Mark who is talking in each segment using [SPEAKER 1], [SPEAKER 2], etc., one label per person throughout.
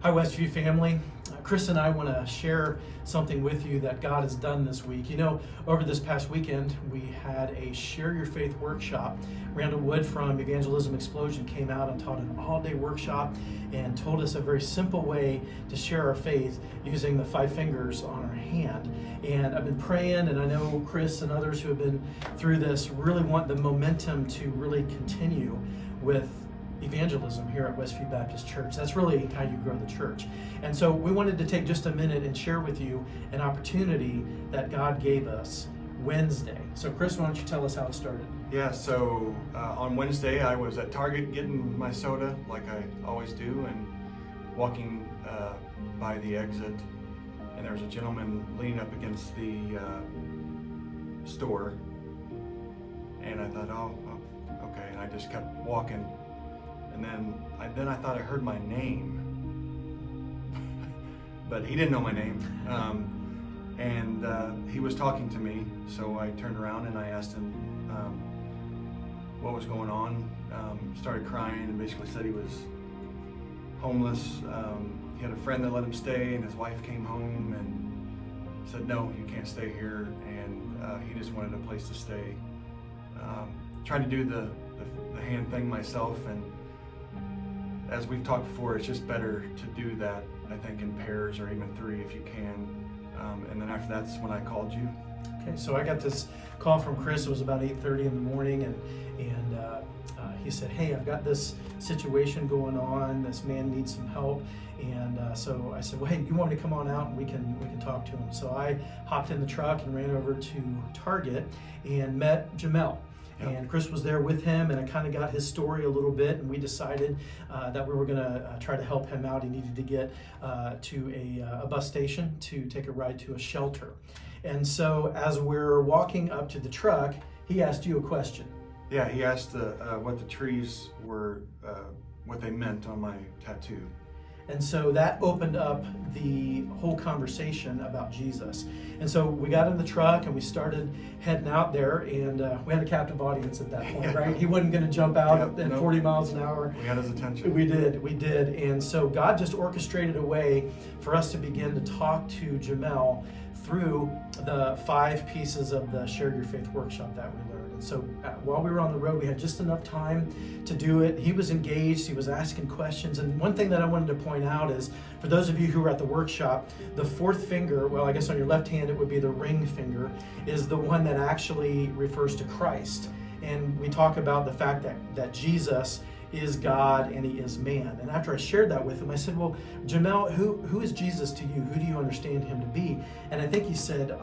[SPEAKER 1] Hi, Westview family. Chris and I want to share something with you that God has done this week. You know, over this past weekend, we had a Share Your Faith workshop. Randall Wood from Evangelism Explosion came out and taught an all-day workshop and told us a very simple way to share our faith using the 5 fingers on our hand. And I've been praying, and I know Chris and others who have been through this really want the momentum to really continue with evangelism here at Westview Baptist Church. That's really how you grow the church. And so we wanted to take just a minute and share with you an opportunity that God gave us Wednesday. So Chris, why don't you tell us how it started?
[SPEAKER 2] Yeah, so on Wednesday I was at Target getting my soda like I always do, and walking by the exit, and there was a gentleman leaning up against the store, and I thought, oh, okay, and I just kept walking. And then I thought I heard my name, but he didn't know my name, and he was talking to me. So I turned around and I asked him what was going on. Started crying and basically said he was homeless. He had a friend that let him stay, and his wife came home and said, "No, you can't stay here," and he just wanted a place to stay. Tried to do the hand thing myself, and as we've talked before, it's just better to do that, I think, in pairs or even 3 if you can. And then after that's when I called you.
[SPEAKER 1] Okay, so I got this call from Chris. It was about 8:30 in the morning, and he said, "Hey, I've got this situation going on. This man needs some help." And so I said, "Well, hey, you want me to come on out and we can talk to him?" So I hopped in the truck and ran over to Target and met Jamal. And Chris was there with him, and I kind of got his story a little bit, and we decided that we were going to try to help him out. He needed to get to a bus station to take a ride to a shelter. And so as we're walking up to the truck, he asked you a question.
[SPEAKER 2] Yeah, he asked what the trees were, what they meant on my tattoo.
[SPEAKER 1] And so that opened up the whole conversation about Jesus. And so we got in the truck and we started heading out there, and we had a captive audience at that point, right? He wasn't going to jump out at 40 miles an hour.
[SPEAKER 2] We had his attention.
[SPEAKER 1] We did. And so God just orchestrated a way for us to begin to talk to Jamal through the 5 pieces of the Share Your Faith workshop that we learned. And so while we were on the road, we had just enough time to do it. He was engaged, he was asking questions. And one thing that I wanted to point out is, for those of you who were at the workshop, the 4th finger, well, I guess on your left hand it would be the ring finger, is the one that actually refers to Christ. And we talk about the fact that Jesus is God and he is man. And after I shared that with him, I said, "Well, Jamal, who is Jesus to you? Who do you understand him to be?" And I think he said,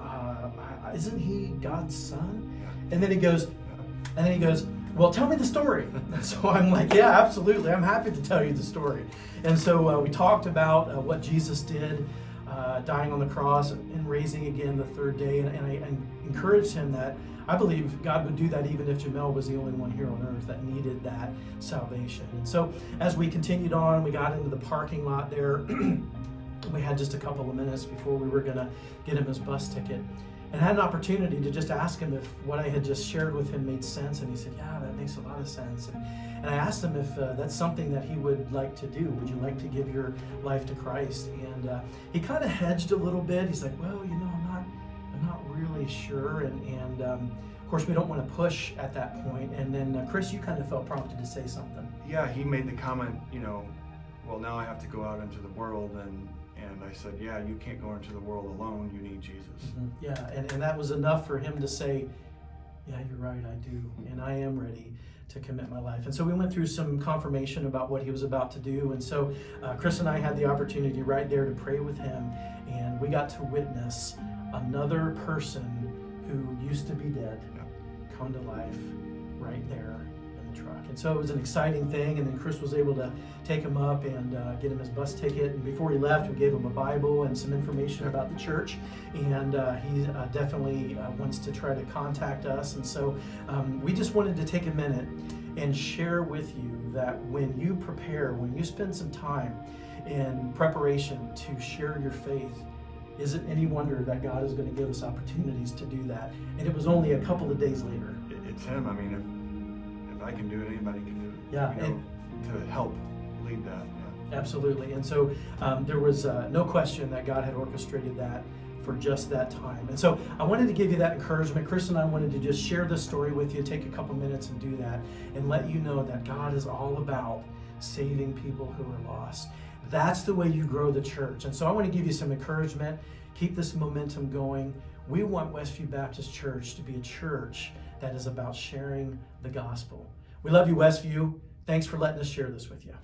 [SPEAKER 1] "Isn't he God's son?" And then he goes, "Well, tell me the story." And so I'm like, "Yeah, absolutely. I'm happy to tell you the story." And so we talked about what Jesus did, dying on the cross and raising again the 3rd day. And I encouraged him that I believe God would do that even if Jamal was the only one here on earth that needed that salvation. And so as we continued on, we got into the parking lot there. We had just a couple of minutes before we were going to get him his bus ticket. And I had an opportunity to just ask him if what I had just shared with him made sense. And he said, "Yeah, that makes a lot of sense." And I asked him if that's something that he would like to do. Would you like to give your life to Christ? And he kind of hedged a little bit. He's like, "Well, you know, I'm not really sure." And of course, we don't want to push at that point. And then Chris, you kind of felt prompted to say something.
[SPEAKER 2] Yeah, he made the comment, well, now I have to go out into the world, and I said, "Yeah, you can't go into the world alone. You need Jesus."
[SPEAKER 1] Mm-hmm. Yeah, and that was enough for him to say, "Yeah, you're right, I do, and I am ready to commit my life." And so we went through some confirmation about what he was about to do. And so Chris and I had the opportunity right there to pray with him, and we got to witness another person who used to be dead come to life right there in the truck. And so it was an exciting thing. And then Chris was able to take him up and get him his bus ticket. And before he left, we gave him a Bible and some information about the church. And he definitely wants to try to contact us. And so we just wanted to take a minute and share with you that when you prepare, when you spend some time in preparation to share your faith, is it any wonder that God is going to give us opportunities to do that? And it was only a couple of days later.
[SPEAKER 2] It's him. I mean, if I can do it, anybody can do it.
[SPEAKER 1] Yeah.
[SPEAKER 2] To help lead that.
[SPEAKER 1] Absolutely. And so there was no question that God had orchestrated that for just that time. And so I wanted to give you that encouragement. Chris and I wanted to just share this story with you, take a couple minutes and do that, and let you know that God is all about saving people who are lost. That's the way you grow the church. And so I want to give you some encouragement. Keep this momentum going. We want Westview Baptist Church to be a church that is about sharing the gospel. We love you, Westview. Thanks for letting us share this with you.